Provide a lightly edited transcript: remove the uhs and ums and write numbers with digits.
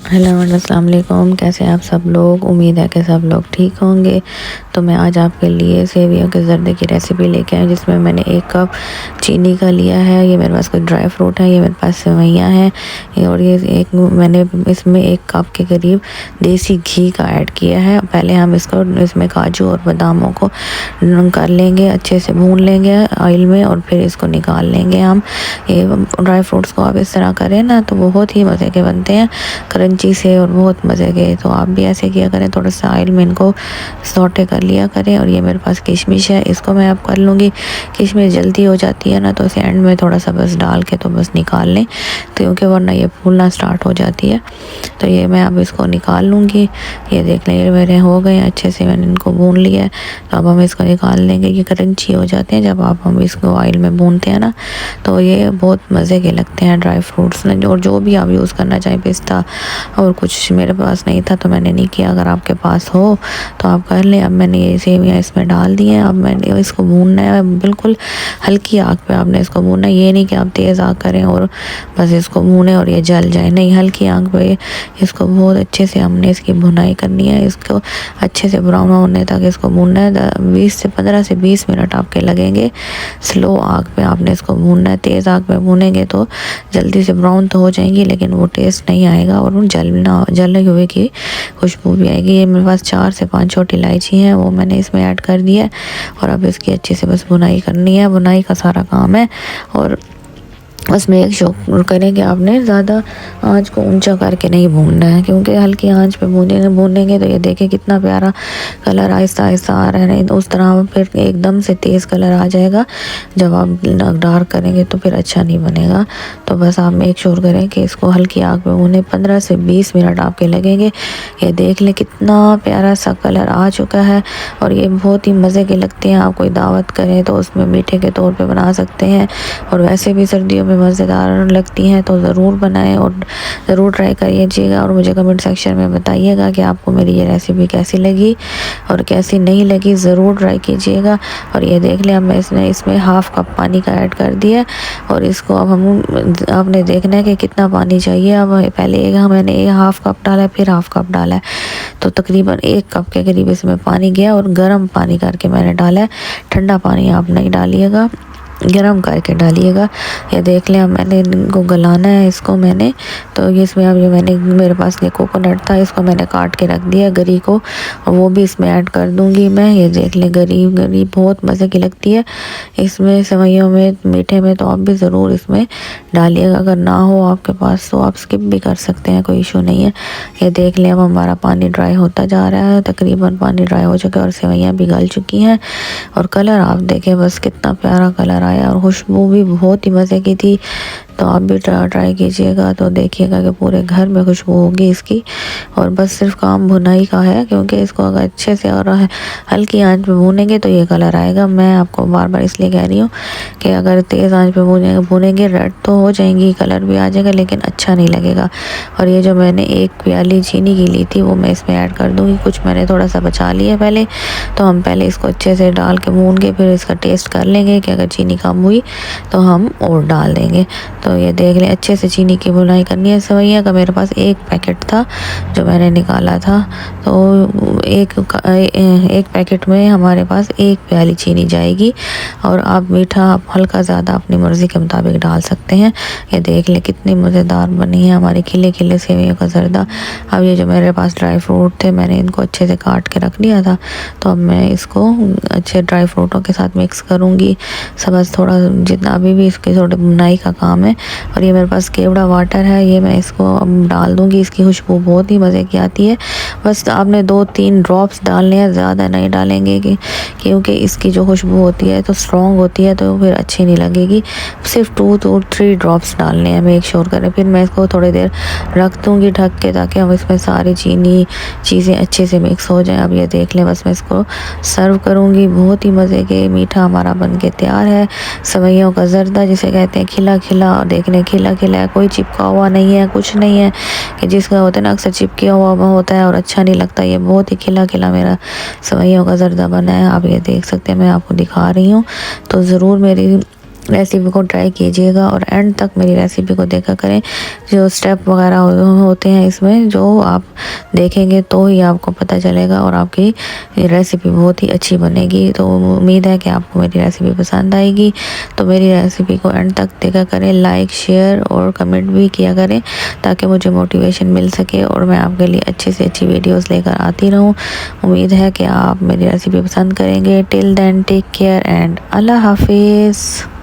Hello अस्सलाम वालेकुम। कैसे हैं आप सब लोग? उम्मीद है कि सब लोग ठीक होंगे। तो मैं आज आपके लिए सेवियों के ज़र्दे की रेसिपी लेके आई, जिसमें मैंने 1 कप चीनी का लिया है। ये मेरे पास कोई ड्राई फ्रूट है, ये मेरे पास सेवइयाँ हैं और ये मैंने इसमें 1 कप के करीब देसी घी का ऐड किया है। पहले हम इसमें काजू और बादामों को कर लेंगे, अच्छे से भून लेंगे ऑयल में और फिर इसको निकाल लेंगे हम। ये ड्राई फ्रूट्स को आप इस तरह करें ना तो बहुत ही मज़े के बनते हैं, क्रंची से और बहुत मज़े के। तो आप भी ऐसे किया करें, थोड़ा सा ऑयल में इनको सौटे कर लिया करें। और ये मेरे पास किशमिश है, इसको मैं अब कर लूँगी। किशमिश जल्दी हो जाती है ना, तो इसे एंड में थोड़ा सा बस डाल के तो बस निकाल लें, तो क्योंकि वरना ये फूलना स्टार्ट हो जाती है। तो ये मैं अब इसको निकाल लूँगी। ये देख लें, ये मेरे हो गए अच्छे से, मैंने इनको भून लिया है। तो अब हम इसको निकाल लेंगे। ये क्रंची हो जाते हैं जब हम इसको ऑयल में भूनते हैं ना, तो ये बहुत मज़े के लगते हैं ड्राई फ्रूट्स में। और जो भी आप यूज़ करना चाहें, पिस्ता और कुछ मेरे पास नहीं था तो मैंने नहीं किया, अगर आपके पास हो तो आप कर लें। अब मैंने ये सेवियाँ इसमें डाल दी हैं। अब मैंने इसको भूनना है, बिल्कुल हल्की आग पे आपने इसको भूनना है। ये नहीं कि आप तेज़ आग करें और बस इसको भूनें और ये जल जाए, नहीं, हल्की आग पे इसको बहुत अच्छे से हमने इसकी भुनाई करनी है। इसको अच्छे से ब्राउन होने तक इसको भूनना है। 15 से 20 मिनट आपके लगेंगे। स्लो आग पे आपने इसको भूनना है। तेज़ आग पे भूनेंगे तो जल्दी से ब्राउन तो हो जाएंगी, लेकिन वो टेस्ट नहीं आएगा और वो जलने हुए की खुशबू भी आएगी। ये मेरे पास 4 से 5 छोटी इलायची हैं, वो मैंने इसमें ऐड कर दिया है। और अब इसकी अच्छे से बस भुनाई करनी है, भुनाई का सारा काम है। और उसमें एक शौक करें कि आपने ज़्यादा आंच को ऊंचा करके नहीं भूनना है, क्योंकि हल्की आंच पे भूनेंगे तो ये देखें कितना प्यारा कलर आहिस्ता आहिस्ता आ रहा है। नहीं तो उस तरह फिर एकदम से तेज़ कलर आ जाएगा, जब आप डार्क करेंगे तो फिर अच्छा नहीं बनेगा। तो बस आप मेक श्योर करें कि इसको हल्की आग पे भूनें। 15 से 20 मिनट आपके लगेंगे। ये देख लें कितना प्यारा सा कलर आ चुका है और ये बहुत ही मज़े के लगते हैं। आप कोई दावत करें तो उसमें मीठे के तौर पे बना सकते हैं, और वैसे भी सर्दियों में मज़ेदार लगती हैं। तो ज़रूर बनाएं और ज़रूर ट्राई करिएगा और मुझे कमेंट सेक्शन में बताइएगा कि आपको मेरी ये रेसिपी कैसी लगी और कैसी नहीं लगी। ज़रूर ट्राई कीजिएगा। और ये देख लें, अब मैं इसमें 1/2 कप पानी का ऐड कर दिया और इसको अब आपने देखना है कि कितना पानी चाहिए। अब पहले मैंने 1/2 कप डाला है, फिर 1/2 कप डाला है, तो तकरीबन 1 कप के करीब इसमें पानी गया। और गर्म पानी करके मैंने डाला है, ठंडा पानी आप नहीं डालिएगा, गरम करके डालिएगा। ये देख लें, अब मैंने इनको गलाना है इसको मैंने। तो इसमें अब ये मेरे पास ये कोकोनट था, इसको मैंने काट के रख दिया गरी को, और वो भी इसमें ऐड कर दूंगी मैं। ये देख लें, गरी बहुत मज़े की लगती है इसमें सेवइयों में, मीठे में। तो आप भी ज़रूर इसमें डालिएगा। अगर ना हो आपके पास तो आप स्किप भी कर सकते हैं, कोई इशू नहीं है। ये देख लें, अब हमारा पानी ड्राई होता जा रहा है, तकरीबन पानी ड्राई हो चुका है और सेवइयाँ भी गल चुकी हैं। और कलर आप देखें बस कितना प्यारा कलर आया, और खुशबू भी बहुत ही मज़े की थी। तो आप भी ट्राई कीजिएगा, तो देखिएगा कि पूरे घर में खुशबू होगी इसकी। और बस सिर्फ काम भुनाई का है, क्योंकि इसको अगर अच्छे से और हल्की आंच पे भूनेंगे तो ये कलर आएगा। मैं आपको बार बार इसलिए कह रही हूँ कि अगर तेज़ आंच पे भूनेंगे रेड तो हो जाएंगी, कलर भी आ जाएगा, लेकिन अच्छा नहीं लगेगा। और ये जो मैंने 1 प्याली चीनी की ली थी वो मैं इसमें ऐड कर दूँगी। कुछ मैंने थोड़ा सा बचा लिया पहले, तो हम पहले इसको अच्छे से डाल के भून के फिर इसका टेस्ट कर लेंगे कि अगर चीनी कम हुई तो हम और डाल देंगे। तो ये देख लें, अच्छे से चीनी की भुनाई करनी है। सेवइयाँ का मेरे पास 1 पैकेट था जो मैंने निकाला था, तो एक पैकेट में हमारे पास 1 प्याली चीनी जाएगी। और आप मीठा आप हल्का ज़्यादा अपनी मर्ज़ी के मुताबिक डाल सकते हैं। ये देख लें कितनी मज़ेदार बनी है हमारी खिले खिले सेवइयों का ज़र्दा। अब ये जो मेरे पास ड्राई फ्रूट थे, मैंने इनको अच्छे से काट के रख लिया था, तो अब मैं इसको अच्छे ड्राई फ्रूटों के साथ मिक्स करूँगी। बस थोड़ा जितना अभी भी इसके थोड़े बुनाई का काम है। और ये मेरे पास केवड़ा वाटर है, ये मैं इसको अब डाल दूँगी। इसकी खुशबू बहुत ही मज़े की आती है। बस आपने 2-3 ड्रॉप्स डालने हैं, ज़्यादा नहीं डालेंगे क्योंकि इसकी जो खुशबू होती है तो स्ट्रॉन्ग होती है, तो फिर अच्छी नहीं लगेगी। सिर्फ 2-3 ड्रॉप्स डालने हैं, मेक श्योर करें। फिर मैं इसको थोड़ी देर रख दूँगी ढक के, ताकि हम इसमें सारी चीनी चीज़ें अच्छे से मिक्स हो जाएं। अब ये देख लें, बस मैं इसको सर्व करूँगी। बहुत ही मज़े के मीठा हमारा बन के तैयार है। सेवइयों का ज़र्दा जिसे कहते हैं, खिला खिला, और देखने खिला खिला है, कोई चिपका हुआ नहीं है, कुछ नहीं है कि जिसका होता है ना अक्सर चिपका हुआ होता है और अच्छा नहीं लगता। ये बहुत ही खिला खिला मेरा सेवइयों का ज़र्दा बना है। आप ये देख सकते हैं, मैं आपको दिखा रही हूँ। तो ज़रूर मेरी रेसिपी को ट्राई कीजिएगा और एंड तक मेरी रेसिपी को देखा करें। जो स्टेप वगैरह होते हैं इसमें, जो आप देखेंगे तो ही आपको पता चलेगा और आपकी रेसिपी बहुत ही अच्छी बनेगी। तो उम्मीद है कि आपको मेरी रेसिपी पसंद आएगी। तो मेरी रेसिपी को एंड तक देखा करें, लाइक शेयर और कमेंट भी किया करें ताकि मुझे मोटिवेशन मिल सके और मैं आपके लिए अच्छी से अच्छी वीडियोस लेकर आती रहूं। उम्मीद है कि आप मेरी रेसिपी पसंद करेंगे। Till then take care and अल्लाह हाफिज़।